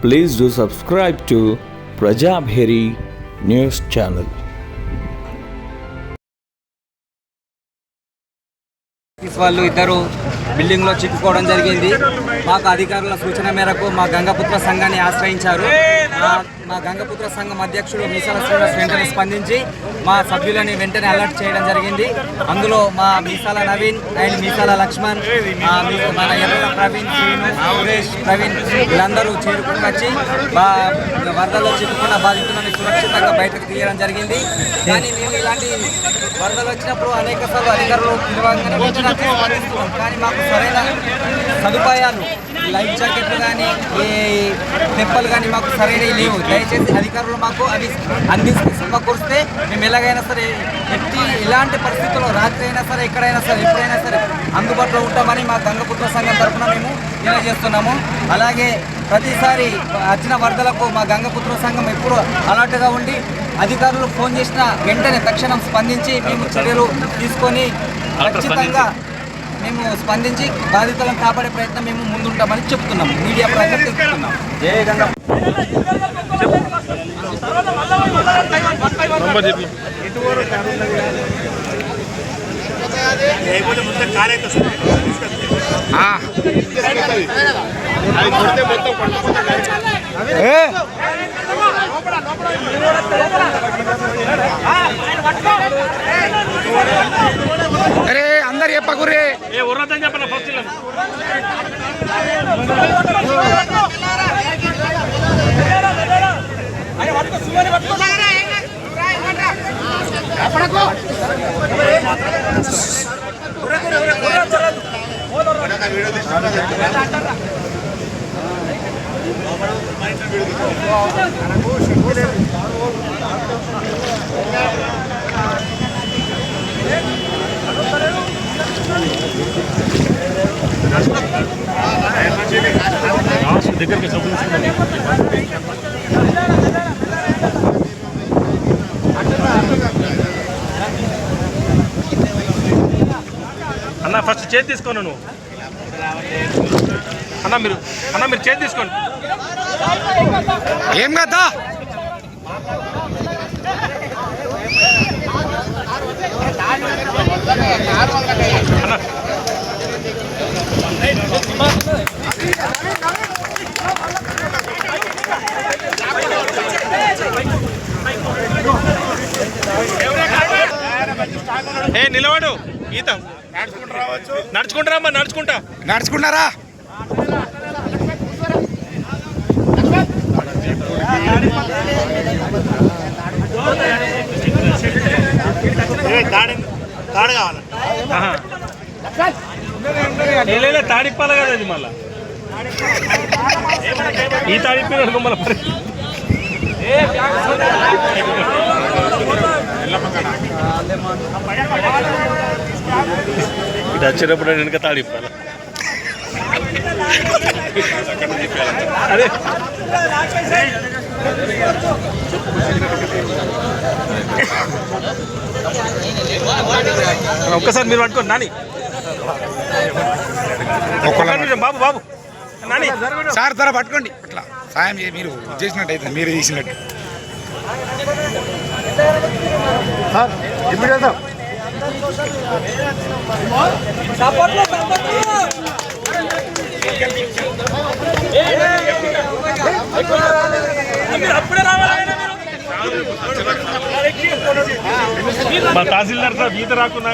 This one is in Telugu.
Please do subscribe to Prajabheri News Channel. వాళ్ళు ఇద్దరు బిల్డింగ్లో చిక్కుకోవడం జరిగింది. మాకు అధికారుల సూచన మేరకు మా గంగపుత్ర సంఘాన్ని ఆశ్రయించారు. మా గంగపుత్ర సంఘం అధ్యక్షుడు మీసాల శ్రీనివాస్ వెంటనే స్పందించి మా సభ్యులని వెంటనే అలర్ట్ చేయడం జరిగింది. అందులో మా మీసాల నవీన్ అండ్ మీసాల లక్ష్మణ్, మన ఎర్ర ప్రవీణ్, శ్రీను, సురేష్, ప్రవీణ్ వీళ్ళందరూ చేరుకుని వచ్చి వరదల్లో చిక్కుకున్న బాధితులను సురక్షితంగా బయటకు తీయడం జరిగింది. కానీ మేము ఇలాంటి వరదలు వచ్చినప్పుడు అనేక సార్లు అధికారులు పిలవగానే స్పందిస్తున్నాం. కానీ మాకు సరైన సదుపాయాలు లైఫ్ జాకెట్లు కానీ ఈ తెప్పలు కానీ మాకు సరైనవి లేవు. దయచేసి అధికారులు మాకు అవి అందిస్తే సమకూరిస్తే మేము ఎలాగైనా సరే ఇలాంటి పరిస్థితుల్లో రాత్రి అయినా సరే ఎక్కడైనా సరే ఎప్పుడైనా సరే అందుబాటులో ఉంటామని మా గంగపుత్ర సంఘం తరఫున మేము తెలియజేస్తున్నాము. అలాగే ప్రతిసారి వచ్చిన వరదలకు మా గంగపుత్ర సంఘం ఎప్పుడు అలర్ట్గా ఉండి అధికారులు ఫోన్ చేసిన వెంటనే తక్షణం స్పందించి మేము చర్యలు తీసుకొని ఖచ్చితంగా మేము స్పందించి బాధితులను కాపాడే ప్రయత్నం మేము ముందుంటామని చెప్తున్నాము. మీడియా ప్రకారం తెలుపుతున్నాము. జై గంగా. अरे अंदर ये पकुरे చెప్పాలి ఫస్ట్ దగ్గరికి అన్న ఫస్ట్ చేతి తీసుకోను నువ్వు అన్న మీరు చేతి తీసుకోండి. ఏం కదా ఏ నిలబడు ఈత నడుచుకుంటారా నడుచుకున్నారా తాడిప్పాలి కదా అది మళ్ళా ఈ తాడిప్పి మళ్ళీ ఇటు వచ్చేటప్పుడు వెనుక తాడిప్పాలి. అదే ఒక్కసారి మీరు పట్టుకోండి నాని. బాబు బాబు నాని సార్ త్వర పట్టుకోండి. అట్లా సాయం మీరు చేసినట్టయితే మీరు చేసినట్టు మా తహసీల్దార్ సార్ ఈత రాకున్నా